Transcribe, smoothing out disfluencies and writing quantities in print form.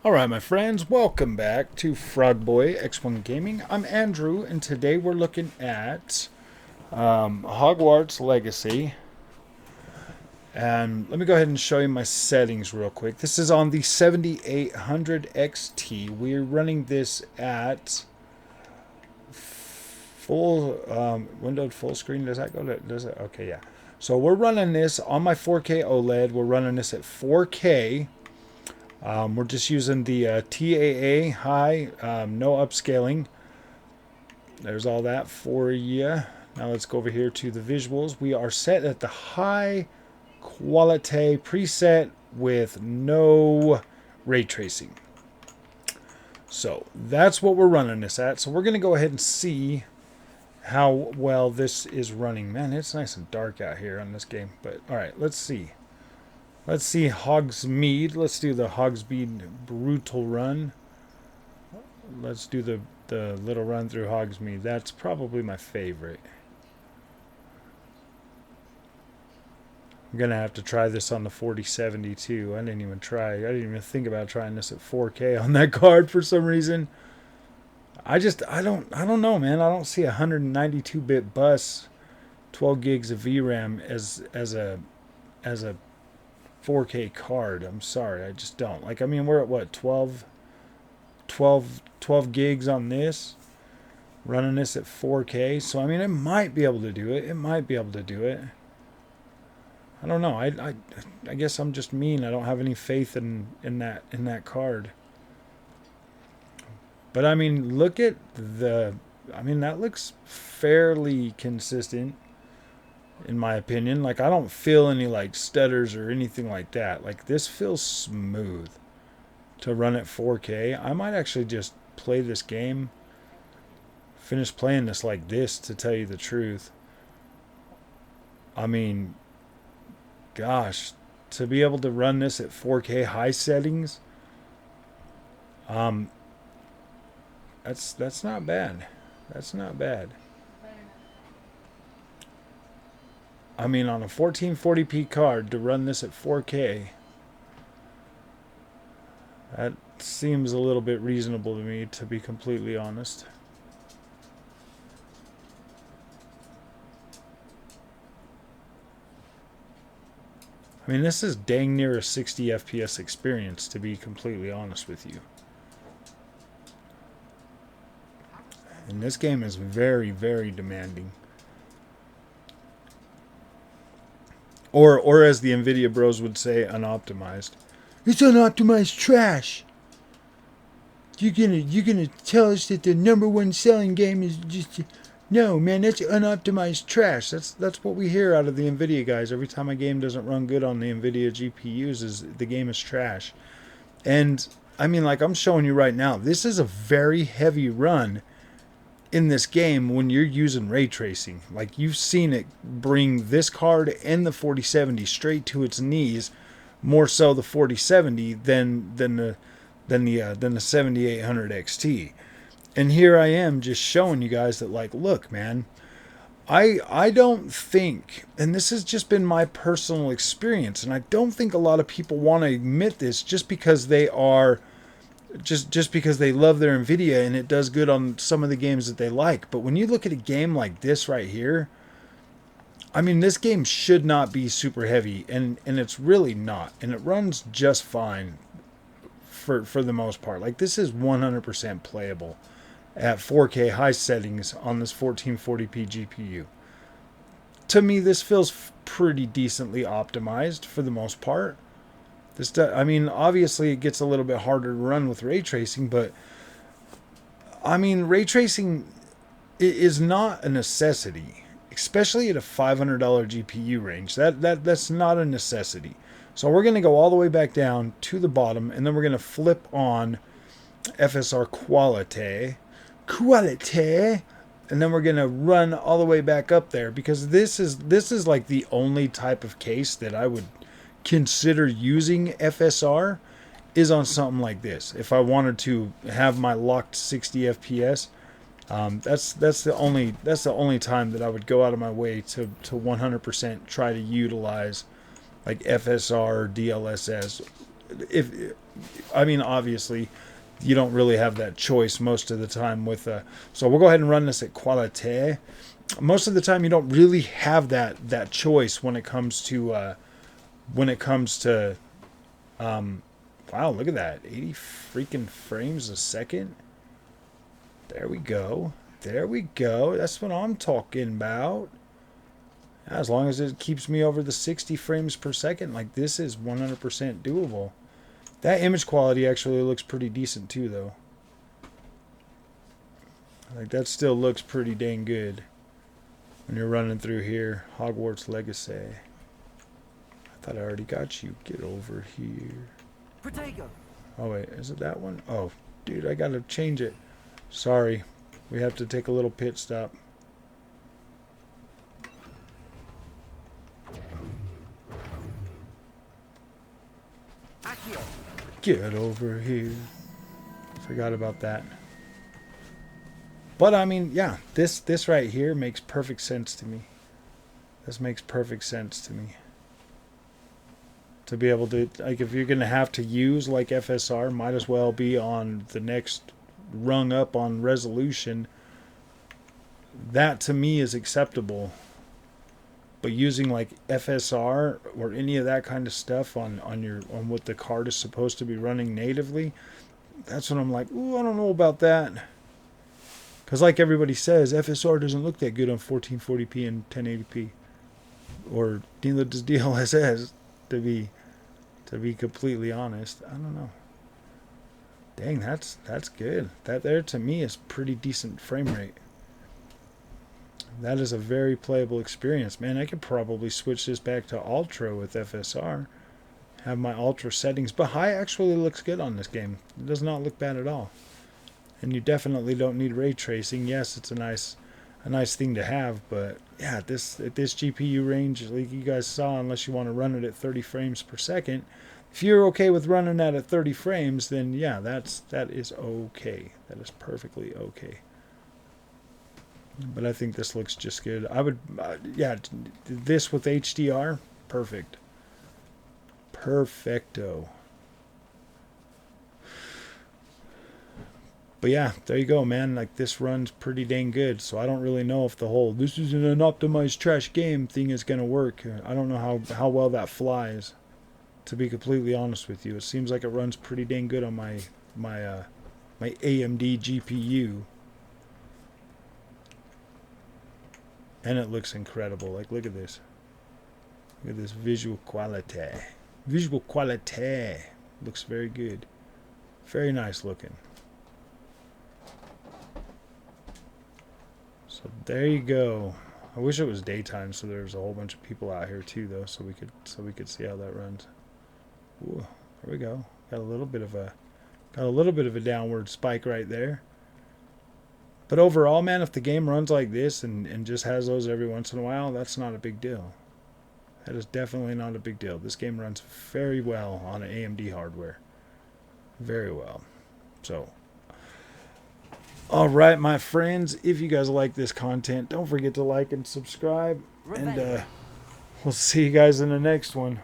Alright, my friends, welcome back to Frogboy X1 Gaming. I'm Andrew, and today we're looking at Hogwarts Legacy. And let me go ahead and show you my settings real quick. This is on the 7800 XT. We're running this at full windowed full screen. Does that go to? Does it? Okay, yeah. So we're running this on my 4K OLED. We're running this at 4K. We're just using the TAA high, no upscaling. There's all that for you. Now let's go over here to the visuals. We are set at the high quality preset with no ray tracing. So that's what we're running this at. So we're going to go ahead and see how well this is running. Man, it's nice and dark out here on this game. But all right, let's see. Let's see Hogsmeade. Let's do the Hogsmeade brutal run. Let's do the little run through Hogsmeade. That's probably my favorite. I'm going to have to try this on the 4070 too. I didn't even think about trying this at 4K on that card for some reason. I don't know, man. I don't see a 192-bit bus, 12 gigs of VRAM as a 4K card. I'm sorry, I just don't. Like, I mean, we're at what, 12 gigs on this, running this at 4K. So I mean, it might be able to do it. I don't know. I guess I'm just mean. I don't have any faith in that card. But I mean, look at that looks fairly consistent in my opinion. Like, I don't feel any like stutters or anything like that. Like, this feels smooth to run at 4K. I might actually just play this game, finish playing this like this, to tell you the truth. I mean, gosh, to be able to run this at 4K high settings, that's not bad. That's not bad. I mean, on a 1440p card to run this at 4K, that seems a little bit reasonable to me, to be completely honest. I mean, this is dang near a 60 FPS experience, to be completely honest with you. And this game is very, very demanding. Or as the Nvidia bros would say, unoptimized. It's unoptimized trash. You're gonna tell us that the #1 selling game is just... No, man, that's unoptimized trash. That's what we hear out of the Nvidia guys every time a game doesn't run good on the Nvidia GPUs, is the game is trash. And I mean, like, I'm showing you right now, this is a very heavy run in this game when you're using ray tracing. Like, you've seen it bring this card and the 4070 straight to its knees, more so the 4070 than the 7800 XT. And here I am just showing you guys that, like, look, man, I don't think, and this has just been my personal experience, and I don't think a lot of people want to admit this, just because they are just because they love their Nvidia and it does good on some of the games that they like. But when you look at a game like this right here, I mean, this game should not be super heavy, and it's really not, and it runs just fine for the most part. Like, this is 100% playable at 4K high settings on this 1440p GPU. To me, this feels pretty decently optimized for the most part. I mean, obviously it gets a little bit harder to run with ray tracing, but I mean, ray tracing is not a necessity, especially at a $500 GPU range. That's not a necessity. So we're going to go all the way back down to the bottom, and then we're going to flip on FSR quality, and then we're going to run all the way back up there, because this is like the only type of case that I would consider using FSR is on something like this. If I wanted to have my locked 60 FPS, that's the only time that I would go out of my way to 100% try to utilize like FSR or DLSS if I mean, obviously, you don't really have that choice most of the time with. So we'll go ahead and run this at quality. Most of the time, you don't really have that choice when it comes to wow, look at that, 80 freaking frames a second. There we go. There we go. That's what I'm talking about. As long as it keeps me over the 60 frames per second, like this is 100% doable. That image quality actually looks pretty decent too, though. Like that still looks pretty dang good when you're running through here. Hogwarts Legacy. I thought I already got you. Get over here. Protego. Oh wait, is it that one? Oh, dude, I gotta change it. Sorry, we have to take a little pit stop. Accio. Get over here. Forgot about that. But I mean, yeah, this right here makes perfect sense to me. This makes perfect sense to me. To be able to, like, if you're gonna have to use like FSR, might as well be on the next rung up on resolution. That to me is acceptable. But using like FSR or any of that kind of stuff on what the card is supposed to be running natively, that's when I'm like, ooh, I don't know about that. Because like everybody says, FSR doesn't look that good on 1440p and 1080p, or neither does DLSS. To be completely honest, I don't know. Dang, that's good. That there to me is pretty decent frame rate. That is a very playable experience. Man, I could probably switch this back to Ultra with FSR. Have my Ultra settings. But high actually looks good on this game. It does not look bad at all. And you definitely don't need ray tracing. Yes, it's a nice thing to have. But yeah, at this GPU range, like you guys saw, unless you want to run it at 30 frames per second, if you're okay with running that at 30 frames, then yeah, that is okay. That is perfectly okay. But I think this looks just good. I would, yeah, this with HDR, perfect. Perfecto. But yeah, there you go, man. Like, this runs pretty dang good. So I don't really know if the whole "this isn't an optimized trash game" thing is going to work. I don't know how well that flies, to be completely honest with you. It seems like it runs pretty dang good on my AMD GPU. And it looks incredible. Like, look at this. Look at this visual quality. Visual quality. Looks very good. Very nice looking. So there you go. I wish it was daytime so there was a whole bunch of people out here too, though, so we could see how that runs. Ooh, there we go. Got a little bit of a downward spike right there. But overall, man, if the game runs like this and just has those every once in a while, that's not a big deal. That is definitely not a big deal. This game runs very well on AMD hardware. Very well. So, all right, my friends, if you guys like this content, don't forget to like and subscribe. And we'll see you guys in the next one.